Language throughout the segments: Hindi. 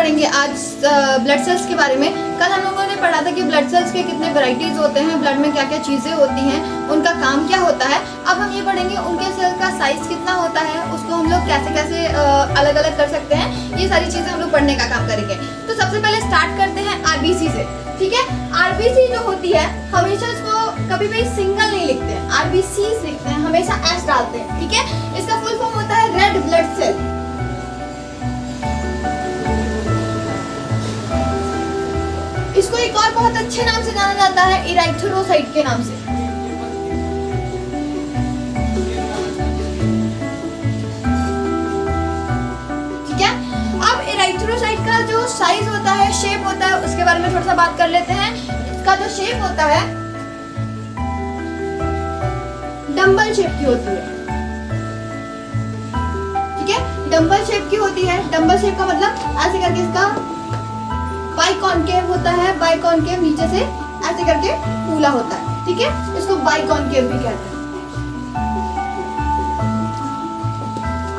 पढ़ेंगे आज ब्लड सेल्स के बारे में। कल हम लोगों ने पढ़ा था कि ब्लड सेल्स के कितने वैरायटीज होते हैं, ब्लड में क्या क्या चीज़ें होती हैं, उनका काम क्या होता है। अब हम ये पढ़ेंगे उनके सेल का साइज कितना होता है, उसको हम लोग कैसे कैसे अलग अलग कर सकते हैं। ये सारी चीज़ें हम लोग पढ़ने का काम करेंगे। तो सबसे पहले स्टार्ट करते हैं आरबीसी से। ठीक है, आरबीसी जो होती है हमेशा इसको कभी भी सिंगल नहीं लिखते हैं, आरबीसी लिखते हैं, हमेशा एस डालते हैं। ठीक है, इसका फुल फॉर्म होता है रेड ब्लड सेल। इसको एक और बहुत अच्छे नाम से जाना जाता है, इराइथ्रोसाइट के नाम से। ठीक है, अब इराइथ्रोसाइट का जो साइज होता है, शेप होता है, उसके बारे में थोड़ा सा बात कर लेते हैं। इसका जो शेप होता है डंबल शेप की होती है। ठीक है, डंबल शेप की होती है। डंबल शेप का मतलब ऐसे करके इसका बाइकॉनकेव होता है, बाइकॉनकेव नीचे से ऐसे करके फूला होता है। ठीक है, इसको बाइकॉनकेव भी कहते हैं।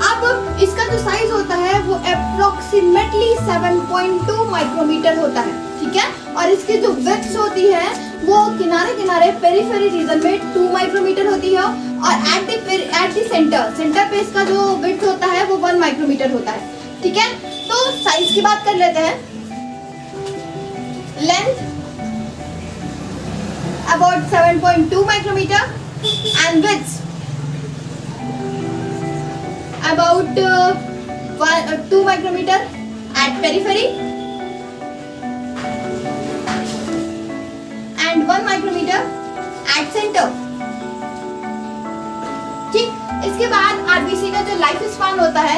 अब इसका जो साइज होता है वो अप्रोक्सीमेटली 7.2 माइक्रोमीटर होता है। ठीक है, और इसकी जो विड्थ होती है वो किनारे किनारे पेरिफेरी रीजन में 2 माइक्रोमीटर होती है, और एट द सेंटर पे इसका जो विड्थ होता है वो 1 माइक्रोमीटर होता है। ठीक है, तो साइज की बात कर लेते हैं। Length about 7.2 micrometer and width about 2 micrometer at periphery and 1 micrometer at center। ठीक, इसके बाद आरबीसी का जो लाइफ स्पान होता है,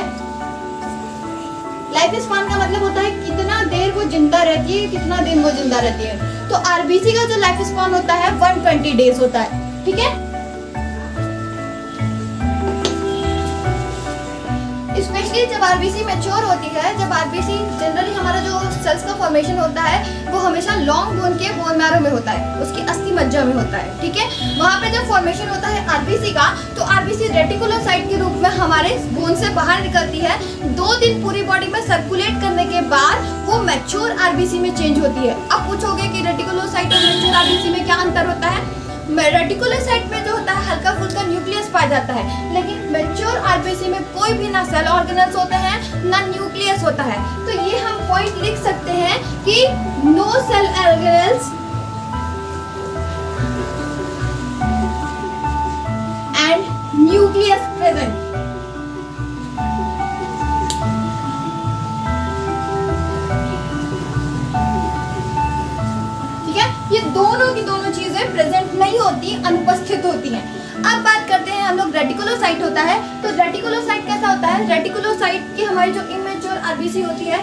लाइफ स्पान का मतलब होता है कितना देर वो जिंदा रहती है, कितना दिन वो जिंदा रहती है। तो आरबीसी का जो लाइफ स्पान होता है 120 डेज होता है। ठीक है, स्पेशली जब आरबीसी मैच्योर होती है, जब आरबीसी जनरली हमारा जो सेल्स का फॉर्मेशन होता है वो हमेशा लॉन्ग बोन के बोन मैरो में होता है, उसकी अस्थि मज्जा में होता है। ठीक है, वहाँ पे जब फॉर्मेशन होता है आरबीसी का, तो आरबीसी रेटिकुलोसाइट के रूप में हमारे बोन से बाहर निकलती है। 2 दिन पूरी बॉडी में सर्कुलेट करने के बाद वो मैच्योर आरबीसी में चेंज होती है। अब पूछोगे कि रेटिकुलोसाइट और मैच्योर आरबीसी में क्या अंतर होता है। रेटिकुलोसाइट में जो होता है हल्का फुल्का न्यूक्लियस पाया जाता है, लेकिन मैच्योर आरबीसी में कोई भी ना सेल ऑर्गेनल्स होते हैं ना न्यूक्लियस होता है। तो ये हम पॉइंट लिख सकते हैं कि no cell organelles and nucleus present. ये दोनों की दोनों चीजें प्रेजेंट नहीं होती, अनुपस्थित होती हैं। अब बात करते हैं हम लोग रेटिकुलोसाइट होता है। तो रेटिकुलोसाइट कैसा होता है। रेटिकुलोसाइट की हमारी जो इमेच्योर आरबीसी होती है,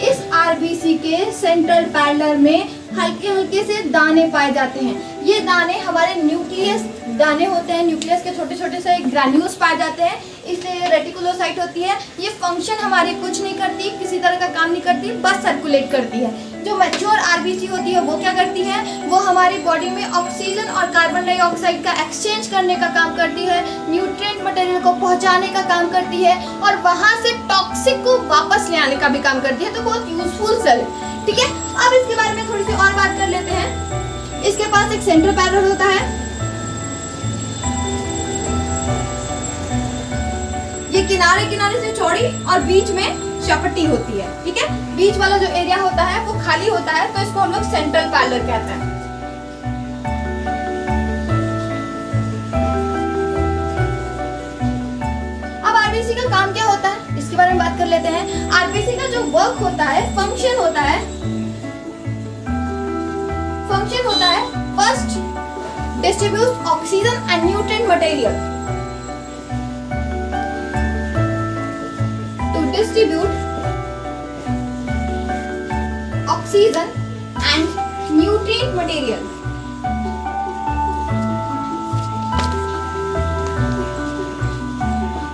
इस आरबीसी के सेंट्रल पैरेलल में हल्के हल्के से दाने पाए जाते हैं। ये दाने हमारे न्यूक्लियस दाने होते हैं, न्यूक्लियस के छोटे छोटे से ग्रैन्यूल्स पाए जाते हैं, इसलिए रेटिकुलोसाइट होती है। ये फंक्शन हमारे कुछ नहीं करती, किसी तरह का काम नहीं करती, बस सर्कुलेट करती है। जो मैच्योर आरबीसी होती है वो क्या करती है, वो हमारी बॉडी में ऑक्सीजन और कार्बन डाइऑक्साइड का एक्सचेंज करने का काम करती है, न्यूट्रिएंट मटेरियल को पहुंचाने का काम करती है, और वहां से टॉक्सिक को वापस ले आने का भी काम करती है। तो बहुत यूजफुल सेल है। ठीक है, अब इसके बारे में थोड़ी सी और बात कर लेते हैं। इसके पास एक सेंट्रल पैरेलल होता है। ये किनारे किनारे से चौड़ी और बीच में चपटी होती है। ठीक है, बीच वाला जो एरिया होता है वो खाली होता है, तो इसको हम लोग सेंट्रल पैरेलल कहते हैं। अब आरबीसी का काम क्या होता है, इसके बारे में बात कर लेते हैं। आरबीसी का जो वर्क होता है, फंक्शन होता है, first distribute oxygen and nutrient material distribute oxygen and nutrient material।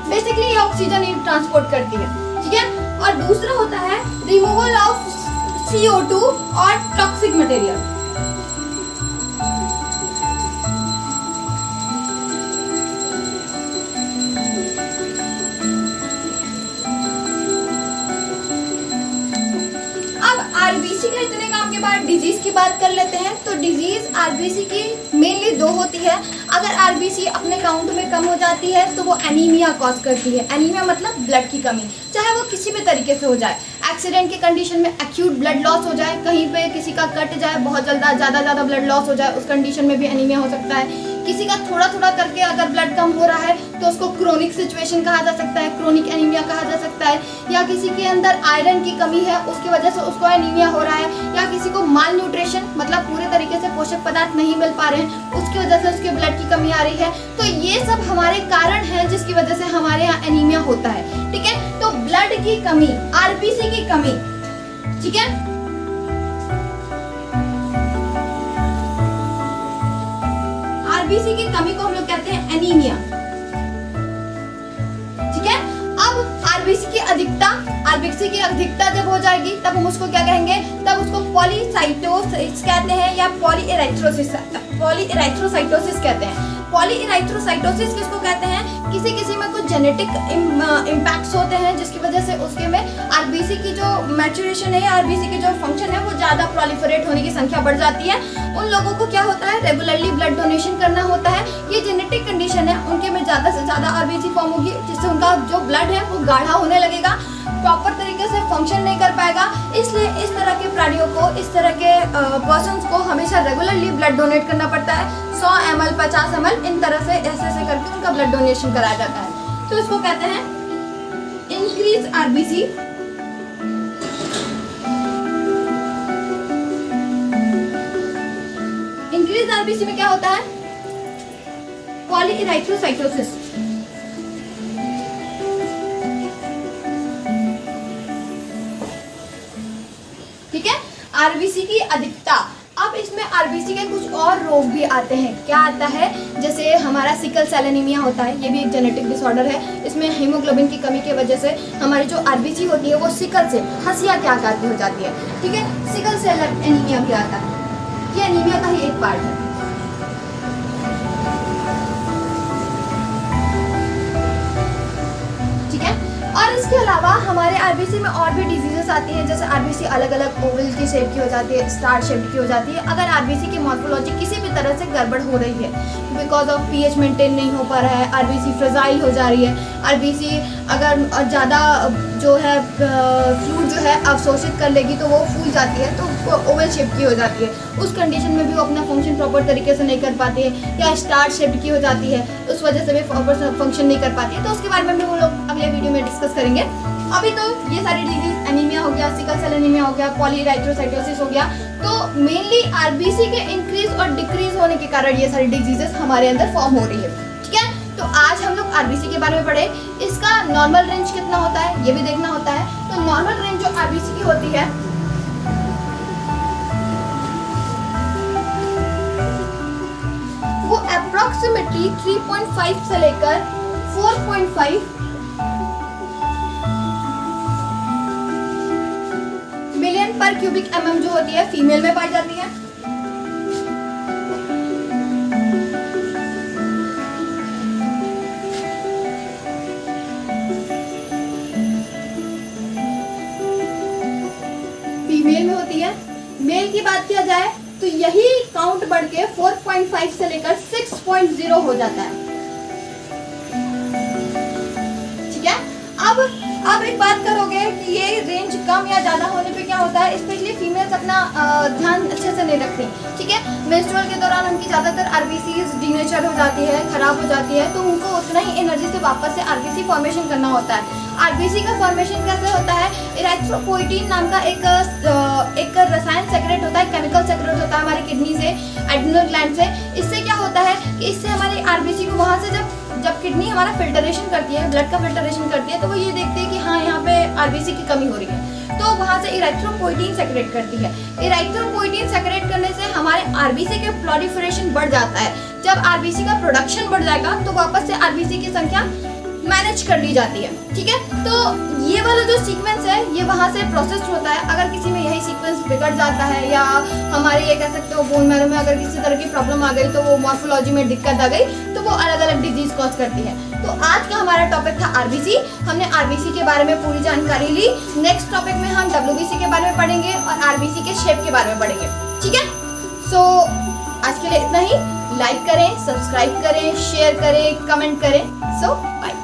Basically ये ऑक्सीजन ही ट्रांसपोर्ट करती है। ठीक है, और दूसरा होता है रिमूवल ऑफ CO2 और टॉक्सिक मटेरियल। बात कर लेते हैं तो डिजीज आरबीसी की मेनली दो होती है। अगर आरबीसी अपने काउंट में कम हो जाती है तो वो एनीमिया कॉज करती है। एनीमिया मतलब ब्लड की कमी, चाहे वो किसी भी तरीके से हो जाए। एक्सीडेंट के कंडीशन में एक्यूट ब्लड लॉस हो जाए, कहीं पे किसी का कट जाए, बहुत ज़्यादा ब्लड लॉस हो जाए, उस कंडीशन में भी एनीमिया हो सकता है। किसी का थोड़ा थोड़ा करके अगर ब्लड कम हो रहा है तो उसको क्रोनिक सिचुएशन कहा जा सकता है, क्रोनिक एनीमिया कहा जा सकता है। या किसी के अंदर आयरन की कमी है, उसकी वजह से उसको एनीमिया हो रहा है। या किसी को माल न्यूट्रिशन मतलब पूरे तरीके से पोषक पदार्थ नहीं मिल पा रहे हैं, उसकी वजह से उसके ब्लड की कमी आ रही है। तो ये सब हमारे कारण हैं जिसकी वजह से हमारे यहाँ एनीमिया होता है। ठीक है, तो ब्लड की कमी, आरबीसी की कमी, ठीक है, आरबीसी की कमी को हम लोग कहते हैं एनीमिया। ठीक है, अब आरबीसी की अधिकता जब हो जाएगी तब हम उसको क्या कहेंगे, तब उसको पॉलीसाइटोसिस कहते हैं या पॉलीइराइथ्रोसिस कहते हैं। पॉलीइराइथ्रोसाइटोसिस किसको कहते हैं, किसी में कुछ जेनेटिक इम्पैक्ट्स होते हैं जिसकी वजह से उसके में आरबीसी की जो मैच्योरेशन है, आरबीसी की जो फंक्शन है वो ज़्यादा प्रोलिफरेट होने की संख्या बढ़ जाती है। उन लोगों को क्या होता है, रेगुलरली ब्लड डोनेशन करना होता है। ये जेनेटिक कंडीशन है, उनके में ज़्यादा से ज़्यादा आरबीसी फॉर्म होगी, जिससे उनका जो ब्लड है वो गाढ़ा होने लगेगा, प्रॉपर तरीके से फंक्शन नहीं कर पाएगा। इसलिए इस तरह के प्राणियों को, इस तरह के पर्सन्स को हमेशा रेगुलरली ब्लड डोनेट करना पड़ता है। 100 ml 50 ml इन तरह से ऐसे करके उनका ब्लड डोनेशन कराया जाता है। तो इसको कहते हैं इंक्रीज आरबीसी। इंक्रीज आरबीसी में क्या होता है, पॉलीइराइथ्रोसाइटोसिस। ठीक है, आरबीसी की अधिकता। अब इसमें आरबीसी के कुछ और रोग भी आते हैं। क्या आता है, जैसे हमारा सिकल सेल एनीमिया होता है, ये भी एक जेनेटिक डिसऑर्डर है। इसमें हीमोग्लोबिन की कमी की वजह से हमारी जो आरबीसी होती है वो सिकल से हंसिया के आकार की हो जाती है। ठीक है, सिकल सेल एनीमिया क्या आता है, ये एनीमिया का ही एक पार्ट है। और इसके अलावा हमारे आरबीसी में और भी डिजीजेस आती हैं, जैसे आरबीसी अलग अलग ओवल की शेप की हो जाती है, स्टार शेप की हो जाती है। अगर आरबीसी की मॉर्फोलॉजी किसी भी तरह से गड़बड़ हो रही है, बिकॉज ऑफ पीएच मेंटेन नहीं हो पा रहा है, आरबीसी फ्रेजाइल हो जा रही है, आरबीसी अगर ज़्यादा जो है फ्लूइड जो है अवशोषित कर लेगी तो वो फूल जाती है, तो वो ओवल शेप की हो जाती है। उस कंडीशन में भी वो अपना फंक्शन प्रॉपर तरीके से नहीं कर पाती है, या स्टार शेप की हो जाती है, उस वजह से भी प्रॉपर फंक्शन नहीं कर पाती है। तो उसके बारे में भी हम लोग अगले वीडियो में डिस्कस करेंगे। अभी तो ये सारी डिजीज, एनीमिया हो गया, सिकल सेल एनीमिया हो गया, पॉलीइराइथ्रोसाइटोसिस हो गया, तो मेनली आरबीसी के इंक्रीज और डिक्रीज होने के कारण ये सारी डिजीजेस हमारे अंदर फॉर्म हो रही है। ठीक है, तो आज हम लोग आरबीसी के बारे में पढ़े। इसका नॉर्मल रेंज कितना होता है ये भी देखना होता है। तो नॉर्मल रेंज जो आरबीसी की होती है वो अप्रोक्सीमेटली 3.5 से लेकर 4.5 मिलियन पर क्यूबिक mm जो होती है फीमेल में पाई जाती है। फीमेल में होती है। मेल की बात किया जाए तो यही काउंट बढ़ के 4.5 से लेकर 6.0 हो जाता है। ठीक है, अब एक बात करोगे कि ये रेंज कम या ज़्यादा होने पे क्या होता है, स्पेशली फीमेल्स अपना ध्यान अच्छे से नहीं रखती। ठीक है, मेंस्ट्रुअल के दौरान उनकी ज़्यादातर आरबीसीज डीनेचर हो जाती है, खराब हो जाती है, तो उनको उतना ही एनर्जी से वापस से आरबीसी फॉर्मेशन करना होता है। आरबीसी का फॉर्मेशन कैसे होता है, इराइथ्रोपोइटीन नाम का एक रसायन सेक्रेट होता है, केमिकल सेक्रेट होता है हमारी किडनी से, एड्रिनल ग्लैंड से। इससे क्या होता है कि इससे हमारी आरबीसी को वहाँ से जब किडनी हमारा फिल्टरेशन करती है, ब्लड का फिल्टरेशन करती है, तो वो ये देखती है कि हाँ यहाँ पे आरबीसी की कमी हो रही है, तो वहाँ से इराइथ्रोपोइटीन सेक्रेट करती है। इराइथ्रोपोइटीन सेक्रेट करने से हमारे आरबीसी के प्रोलिफरेशन बढ़ जाता है। जब आरबीसी का प्रोडक्शन बढ़ जाएगा तो वापस से आरबीसी की संख्या मैनेज कर ली जाती है। ठीक है, तो ये वाला जो सीक्वेंस है ये वहाँ से प्रोसेस होता है। अगर किसी में यही सीक्वेंस बिगड़ जाता है या हमारे ये कह सकते हो बोन मैरो में अगर किसी तरह की प्रॉब्लम आ गई, तो वो मॉर्फोलॉजी में दिक्कत आ गई, तो वो अलग अलग डिजीज कॉज करती है। तो आज का हमारा टॉपिक था आरबीसी। हमने आरबीसी के बारे में पूरी जानकारी ली। नेक्स्ट टॉपिक में हम डब्ल्यूबीसी के बारे में पढ़ेंगे और आरबीसी के शेप के बारे में पढ़ेंगे। ठीक है, सो आज के लिए इतना ही। लाइक करें, सब्सक्राइब करें, शेयर करें, कमेंट करें। सो बाय।